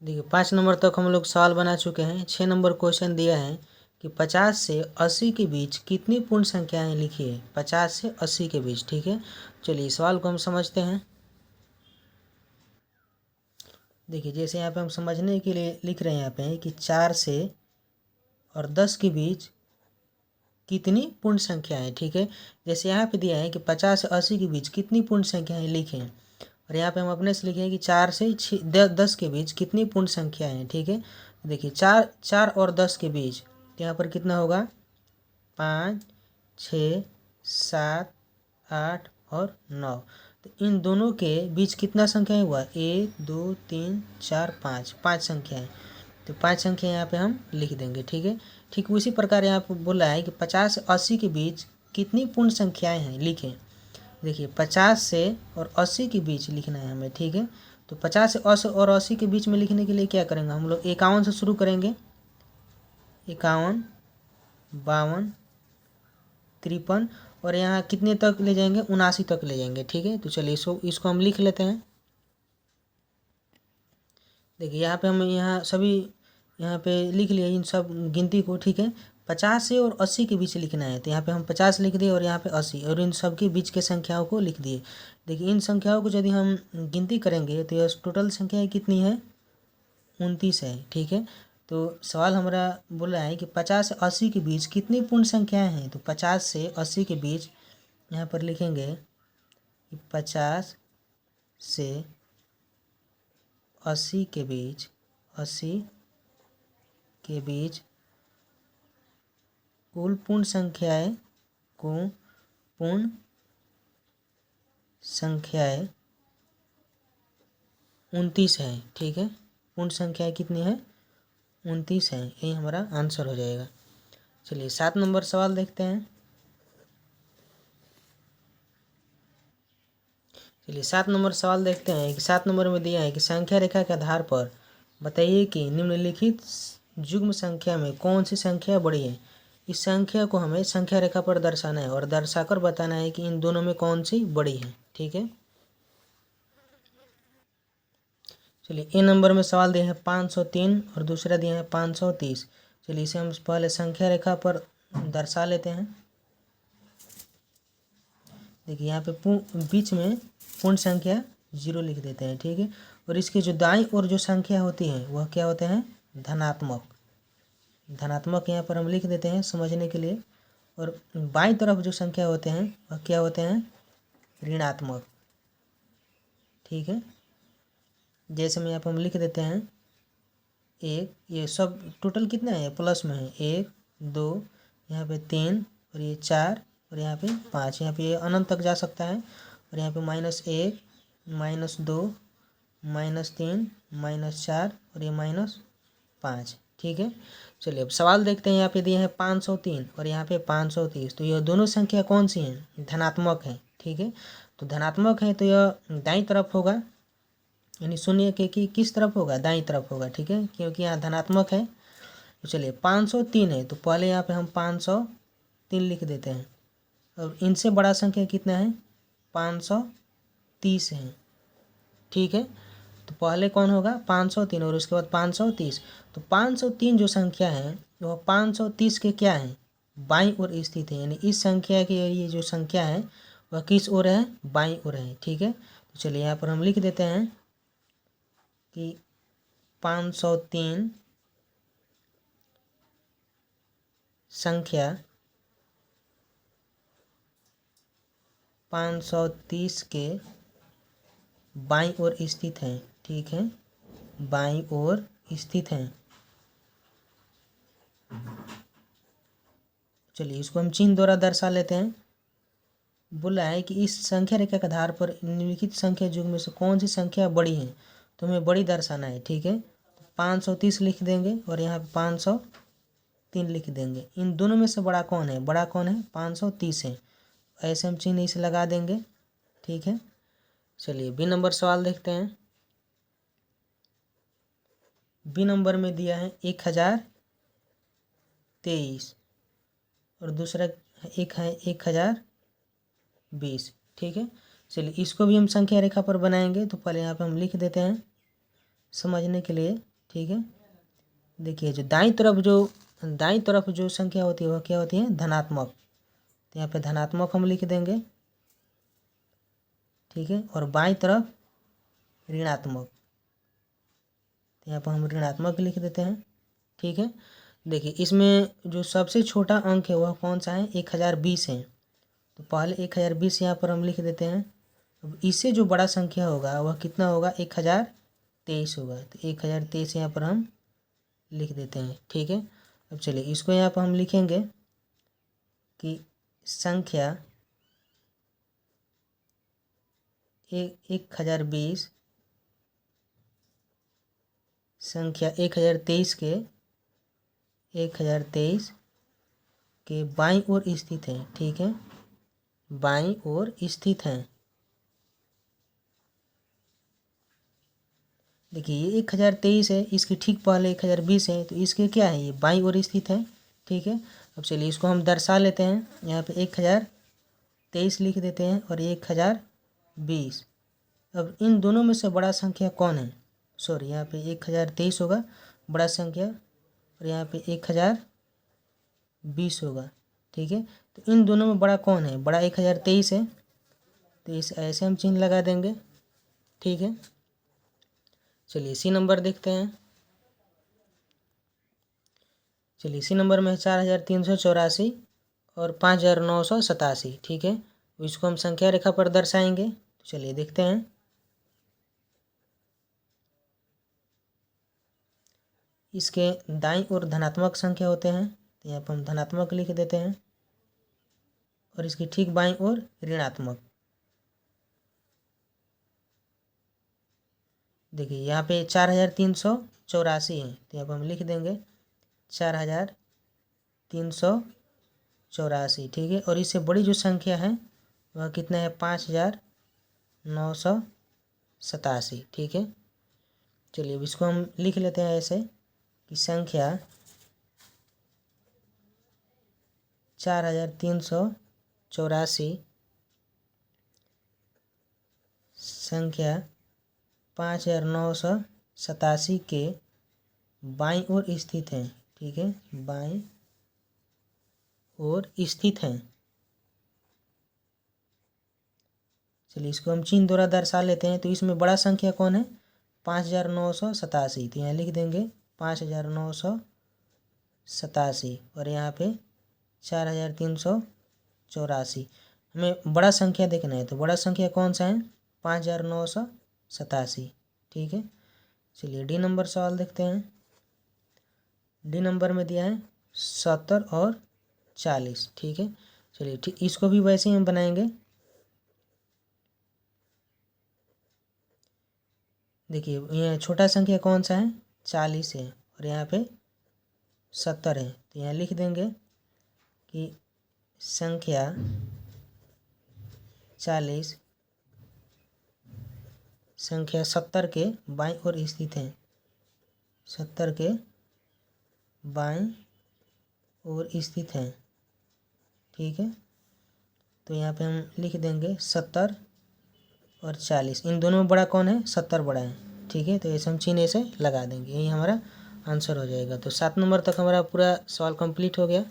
देखिए 5 नंबर तक हम लोग सवाल बना चुके हैं। 6 नंबर क्वेश्चन दिया है कि 50 से 80 के बीच कितनी पूर्ण संख्याएं लिखिए। 50 से 80 के बीच, ठीक है। चलिए सवाल को हम समझते हैं। देखिए जैसे यहाँ पे हम समझने के लिए लिख रहे हैं यहाँ पे कि 4 से और 10 के बीच कितनी पूर्ण संख्याएं, ठीक है। जैसे यहाँ पे दिया है कि 50 से 80 के बीच कितनी पूर्ण संख्याएं लिखें, और यहाँ पे हम अपने से लिखे कि 4 से 10 के बीच कितनी पूर्ण संख्याएं हैं, ठीक है। देखिए 4 और 10 के बीच, तो यहाँ पर कितना होगा 5, 6, 7, 8 और 9। तो इन दोनों के बीच कितना संख्याएं हुआ 1, 2, 3, 4, 5, 5 संख्याएं। तो 5 संख्या यहाँ पे हम लिख देंगे, ठीक है। ठीक उसी प्रकार यहाँ पर बोला है कि 50 से 80 के बीच कितनी पूर्ण संख्याएं हैं लिखें। देखिए 50 से और 80 के बीच लिखना है हमें, ठीक है। तो 50 से और 80 के बीच में लिखने के लिए क्या करेंगे हम लोग, 51 से शुरू करेंगे। 51, 52, 53 और यहाँ कितने तक ले जाएंगे 79 तक ले जाएंगे, ठीक है। तो चलिए इसको हम लिख लेते हैं। देखिए यहाँ पे हम सभी यहाँ पे लिख लिए इन सब गिनती को, ठीक है। 50 से और 80 के बीच लिखना है, तो यहाँ पे हम 50 लिख दिए और यहाँ पे 80 और इन सब के बीच के संख्याओं को लिख दिए। देखिए इन संख्याओं को यदि हम गिनती करेंगे तो यह टोटल संख्या कितनी है 29 है, ठीक है। तो सवाल हमारा बोला है कि 50 से 80 के बीच कितनी पूर्ण संख्याएं हैं। तो 50 से 80 के बीच यहाँ पर लिखेंगे कि 50 से 80 के बीच 80 के बीच कुल पूर्ण संख्याएं 29 है, ठीक है। पूर्ण संख्याएं कितनी है 29 है, यही हमारा आंसर हो जाएगा। चलिए 7 नंबर सवाल देखते हैं। चलिए 7 नंबर सवाल देखते हैं कि 7 नंबर में दिया है कि संख्या रेखा के आधार पर बताइए कि निम्नलिखित युग्म संख्या में कौन सी संख्या बड़ी है। इस संख्या को हमें संख्या रेखा पर दर्शाना है और दर्शाकर बताना है कि इन दोनों में कौन सी बड़ी है, ठीक है। चलिए ए नंबर में सवाल दिया है 503 और दूसरा दिया है 530। चलिए इसे हम पहले संख्या रेखा पर दर्शा लेते हैं। देखिए यहाँ पे बीच में पूर्ण संख्या 0 लिख देते हैं, ठीक है। और इसके जो दाईं ओर जो संख्या होती है वह क्या होते हैं धनात्मक। धनात्मक यहाँ पर हम लिख देते हैं समझने के लिए। और बाईं तरफ जो संख्या होते हैं वह क्या होते हैं ऋणात्मक, ठीक है। जैसे में यहाँ पर हम लिख देते हैं 1, ये सब टोटल कितना है प्लस में है 1, 2, यहाँ पे 3 और ये 4 और यहाँ पे 5। यहाँ पे ये अनंत तक जा सकता है। और यहाँ पे -1, -2, -3, -4 और ये -5, ठीक है। चलिए अब सवाल देखते हैं। यहाँ पे दिए हैं 503 और यहाँ पे 530। तो यह दोनों संख्या कौन सी हैं धनात्मक हैं, ठीक है। तो धनात्मक है तो यह दाईं तरफ होगा, यानी शून्य के कि किस तरफ होगा दाईं तरफ होगा, ठीक है, क्योंकि यहाँ धनात्मक है। तो चलिए 503 है तो पहले यहाँ पे हम 503 लिख देते हैं। और इनसे बड़ा संख्या कितना है 530 है, ठीक है। तो पहले कौन होगा 503 और उसके बाद 530। तो 503 जो संख्या है वह 530 के क्या है बाईं ओर स्थित है, यानी इस संख्या की ये जो संख्या है वह किस ओर है बाईं ओर है, ठीक है। तो चलिए यहाँ पर हम लिख देते हैं कि 503 संख्या 530 के बाईं ओर स्थित है, ठीक है, बाईं ओर स्थित है। चलिए इसको हम चिन्ह द्वारा दर्शा लेते हैं। बोला है कि इस संख्या रेखा के आधार पर निम्नलिखित संख्या युग्म में से कौन सी संख्या बड़ी है, तो हमें बड़ी दर्शाना है, ठीक है। 530 लिख देंगे और यहाँ पे 503 लिख देंगे। इन दोनों में से बड़ा कौन है 530 है। ऐसे हम चिन्ह इसे लगा देंगे, ठीक है। चलिए बी नंबर सवाल देखते हैं। बी नंबर में दिया है 1023 और दूसरा एक है 1020, ठीक है। चलिए इसको भी हम संख्या रेखा पर बनाएंगे। तो पहले यहाँ पे हम लिख देते हैं समझने के लिए ठीक है। देखिए जो दाईं तरफ जो संख्या होती है वह क्या होती है, धनात्मक। तो यहाँ पे धनात्मक हम लिख देंगे, ठीक है। और बाईं तरफ ऋणात्मक, तो यहाँ पर हम ऋणात्मक लिख देते हैं, ठीक है। देखिए इसमें जो सबसे छोटा अंक है वह कौन सा है, 1020 है। तो पहले 1020 यहाँ पर हम लिख देते हैं। अब इससे जो बड़ा संख्या होगा वह कितना होगा, 1023 होगा। तो 1023 यहाँ पर हम लिख देते हैं, ठीक है। अब चलिए इसको यहाँ पर हम लिखेंगे कि संख्या 1020 संख्या 1023 के बाईं ओर स्थित है, ठीक है, बाईं ओर स्थित है। देखिए ये 1023 है, इसके ठीक पहले 1020 है, तो इसके क्या है, ये बाईं ओर स्थित है, ठीक है। अब चलिए इसको हम दर्शा लेते हैं। यहाँ पे 1023 लिख देते हैं और 1020। अब इन दोनों में से बड़ा संख्या कौन है, सॉरी यहाँ पे 1023 होगा बड़ा संख्या, और यहाँ पे 1020 होगा, ठीक है। तो इन दोनों में बड़ा कौन है, बड़ा 1023 है, तो इस ऐसे हम चिन्ह लगा देंगे, ठीक है। चलिए इसी नंबर देखते हैं। चलिए इसी नंबर में 4384 और 5987, ठीक है। इसको हम संख्या रेखा पर दर्शाएंगे। तो चलिए देखते हैं। इसके दाईं ओर धनात्मक संख्या होते हैं, तो यहाँ पर हम धनात्मक लिख देते हैं, और इसकी ठीक बाईं ओर ऋणात्मक। देखिए यहाँ पे 4384 है, तो यहाँ पर हम लिख देंगे 4384, ठीक है। और इससे बड़ी जो संख्या है वह कितना है, 5987, ठीक है। चलिए अब इसको हम लिख लेते हैं ऐसे कि संख्या 4384 संख्या 5987 के बाईं ओर स्थित है, ठीक है, बाईं ओर स्थित है। चलिए इसको हम चिन्ह द्वारा दर्शा लेते हैं। तो इसमें बड़ा संख्या कौन है, 5987, तो यहाँ लिख देंगे 5987, और यहाँ पे 4384। हमें बड़ा संख्या देखना है, तो बड़ा संख्या कौन सा है, 5987, ठीक है। चलिए डी नंबर सवाल देखते हैं। डी नंबर में दिया है 70 और 40, ठीक है। चलिए ठीक, इसको भी वैसे ही हम बनाएंगे। देखिए यहाँ छोटा संख्या कौन सा है, 40 है, और यहाँ पे 70 है। तो यहाँ लिख देंगे कि संख्या 40 संख्या 70 के बाईं ओर स्थित है, 70 के बाईं ओर स्थित है, ठीक है। तो यहाँ पे हम लिख देंगे 70 और 40, इन दोनों में बड़ा कौन है, 70 बड़ा है, ठीक है। तो ऐसे हम चिन्ह से लगा देंगे, यही हमारा आंसर हो जाएगा। तो 7 नंबर तक हमारा पूरा सवाल कंप्लीट हो गया।